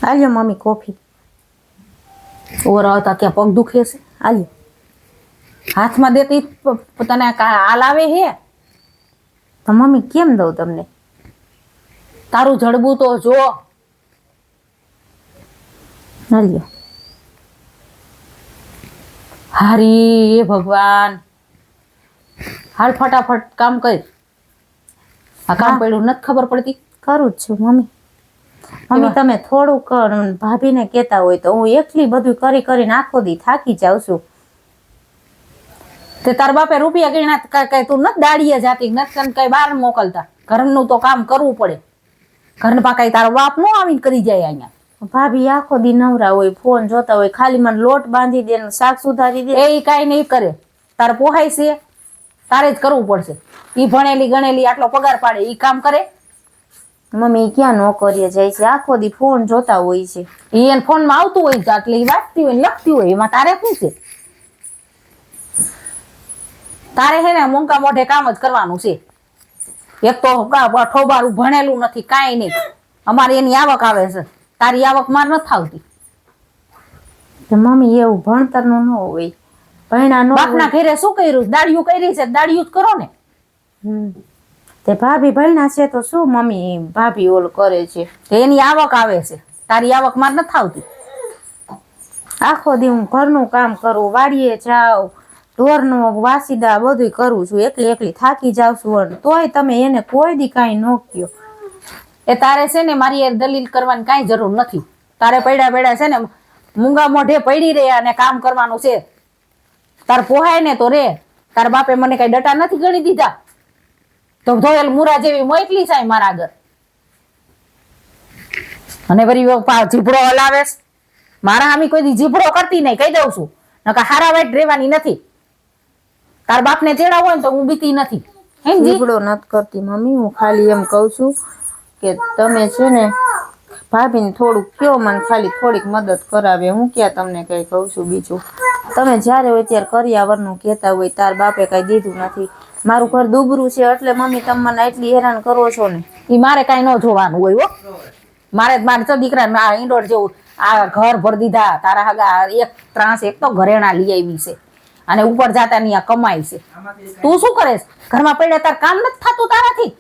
આલ્યો mummy coffee. ઓરા હતા ક્યાં પગ દુખે છે? આલ્યો. હાથમાં દેતી તને હાલ આવે હે? તો મમ્મી કેમ દઉં તમને? તારું જડબું તો જો. આલ્યો. હારી એ ભગવાન, હાલ ફટાફટ કામ કર. આ કામ પડ્યું નથી ખબર પડતી? કરું જ છું મમ્મી. મમ્મી તમે થોડુંક ભાભીને કહેતા હોય તો હું એકલી બધું કરી કરીને આખો દી થાકી જાઉં છું. તે તાર બાપે રૂપિયા ગણ્યા કઈ તું નથી દાડીએ જાતી, નથી કઈ બહાર મોકલતા? ઘરનું તો કામ કરવું પડે. ઘરમાં કઈ તારો બાપ નો આવીને કરી જાય અહીંયા? ભાભી આખો દી નવરા હોય, ફોન જોતા હોય, ખાલી મને લોટ બાંધી દે, શાક સુધારી દે. એ કાંઈ નહીં કરે. તારે પોહાય છે? તારે જ કરવું પડશે. ઈ ભણેલી ગણેલી આટલો પગાર પાડે, ઈ કામ કરે? મમ્મી ક્યાં નોકરીએ જાય છે, આખો દી ફોન જોતા હોય છે. ઈ એને ફોનમાં આવતું હોય એટલે ઈ વાંચતી હોય લખતી હોય, એમાં તારે શું છે? તારે હે ને મોંઘા મોઢે કામ જ કરવાનું છે. એક તો ઠોબારું ભણેલું નથી, કાંઈ નહીં. અમારી એની આવક આવે છે, તારી આવક માર નથી આવતી. મમ્મી એવું ભણતરનું ન હોય, ભણ્યા નો. બાપના ઘરે શું કર્યું? દાડિયું કરી છે, દાડિયું જ કરો ને. તે ભાભી ભણ્યા છે તો શું મમ્મી ભાભી ઓલ કરે છે? એની આવક આવે છે, તારી આવક માર નથી આવતી. આખો દી હું ઘરનું કામ કરું, વાડીએ જાઉં, ઢોરનું વાસીદા બધું કરું છું, એકલી થાકી જાઉં છું, તોય તમે એને કોઈ દી કાંઈ ન કહો. એ તારે છે ને મારી એ દલીલ કરવાની કાંઈ જરૂર નથી. તારે પડ્યા છે ને મૂંગા મોઢે પડી રહ્યા અને કામ કરવાનું છે. તાર પોહાય ને તો રે. તાર બાપે મને કઈ ડટા નથી ગણી દીધા તો ધોયેલ મુરા જેવી મોકલી છે મારા આગળ. અને વળી જીભડો હલાવે મારા હામી કોઈ દી જીભડો કરતી નહીં, કહી દઉં છું. નકા હારા વાઈટ રહેવાની નથી. તાર બાપને ચેડા હોય ને તો હું બીતી નથી. જીભડો નથી કરતી મમ્મી, હું ખાલી એમ કહું છું કે તમે છે ને ભાભીને થોડુંક કયો, મને ખાલી થોડીક મદદ કરાવે. હું ક્યાં તમને કઈ કહું છું બીજું? તમે જ્યારે હોય ત્યારે કરિયાવરનું કહેતા હોય, તાર બાપે કઈ દીધું નથી. મારું ઘર દુબરું છે એટલે મમ્મી તમે મને એટલી હેરાન કરો છો ને. એ મારે કઈ ન જોવાનું હોય હો. મારે તો દીકરાને આ ઈંડોર જેવું આ ઘર ભર દીધા. તારા હગા એક ત્રાસ એક તો ઘરેણા લઈ આવી છે અને ઉપર જાતા ની આ કમાય છે. તું શું કરે? ઘરમાં પડ્યા તાર કામ નથી થતું તારાથી?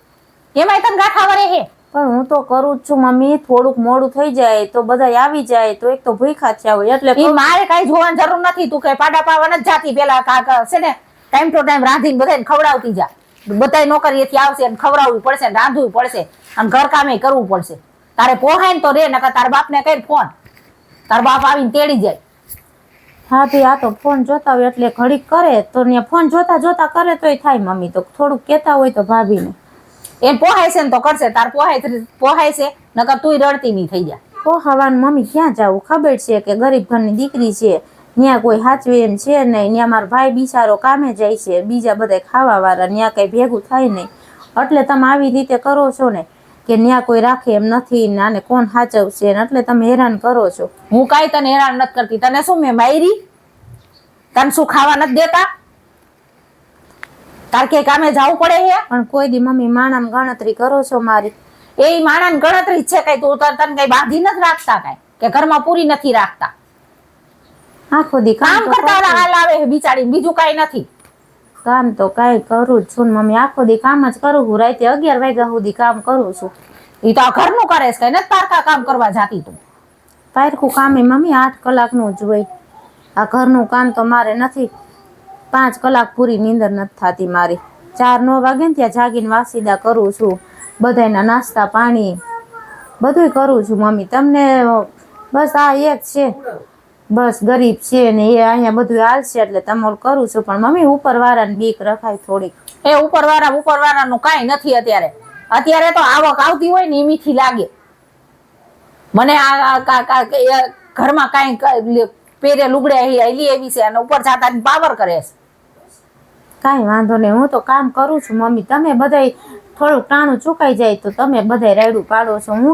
એમાંય તને ગાંઠા વરે હે. પણ હું તો કરું જ છું મમ્મી. થોડુંક મોડું થઈ જાય તો બધા આવી જાય તો એક તો ભૂખા થયા હોય એટલે મારે કઈ જોવાની જરૂર નથી. તું કઈ પાડા પાવા નથી જાતી. પેલા કાકા છે ને ટાઈમ ટુ ટાઈમ રાંધીને બધાને ખવડાવતી જા. બધા નોકરીએથી આવશે ને ખવડાવવું પડશે ને રાંધવું પડશે અને ઘર કામે કરવું પડશે. તારે પોહાય ને તો રે, નકર તાર બાપને કઈ ફોન, તાર બાપ આવીને તેડી જાય. હા ભાઈ આ તો ફોન જોતા હોય એટલે ઘડીક કરે તો ત્યાં ફોન જોતા જોતા કરે તોય થાય મમ્મી. તો થોડુંક કહેતા હોય તો ભાભીને એમ પોહાય છે ને તો કરશે. તાર પોહાય છે નકર તુંય રડતી નહીં થઈ જાય. પોહાવાનું મમ્મી ક્યાં જાવું? ખબર છે કે ગરીબ ઘરની દીકરી છે, ત્યાં કોઈ હાચવે એમ છે નહીં. ત્યાં મારો ભાઈ બિચારો કામે જાય છે, બીજા બધા ખાવા વાળા, ત્યાં કઈ ભેગું થાય નહીં. એટલે તમે આવી રીતે કરો છો ને કે ત્યાં કોઈ રાખે એમ નથી ને આને કોણ હાચવશે, એટલે તમે હેરાન કરો છો. હું કાંઈ તને હેરાન નથી કરતી. તને શું મેં મારી? તને શું ખાવા નથી દેતા? તાર કે કામે જવું પડે છે? પણ કોઈ દી મમ્મી માણામ ગણતરી કરો છો મારી? એ માણાની ગણતરી છે કઈ? તું તને કઈ બાંધી નથી રાખતા કઈ કે ઘરમાં પૂરી નથી રાખતા? આખો દી કામ કરતા હાલ આવે બિચારી, બીજું કઈ નથી. કામ તો કઈ કરું જ છું મમ્મી. આખો દી કામ જ કરું છું. રાતે 11 વાગ્યા સુધી કામ કરું છું. એ તો આ ઘરનું કરે છે, કઈ નથી પારકા કામ કરવા જાતી તું? પારકું કામ એ મમ્મી 8 કલાકનું જ હોય. આ ઘરનું કામ તો મારે નથી. 5 કલાક પૂરી નીંદર નથી થતી મારી. 4-9 વાગે ને ત્યાં જાગીને વાસીદા કરું છું, બધાના નાસ્તા પાણી બધું કરું છું મમ્મી. તમને બસ આ એક છે, બસ ગરીબ છે ને એ અહીંયા બધું હાલશે એટલે તમારું કરું છું. પણ મમ્મી ઉપરવાળાને બીક રખાય થોડીક. એ ઉપરવાળાનું કાંઈ નથી અત્યારે. અત્યારે તો આવક આવતી હોય ને એ મીઠી લાગે મને. ઘરમાં કાંઈ પેરે લુગડે હેલી એવી છે અને ઉપર જાતા પાવર કરે છે. કાંઈ વાંધો નહીં, હું તો કામ કરું છું મમ્મી. તમે બધાય થોડુંક ટાણું ચૂકાઈ જાય તો તમે બધાય રાયડું પાડો છો. હું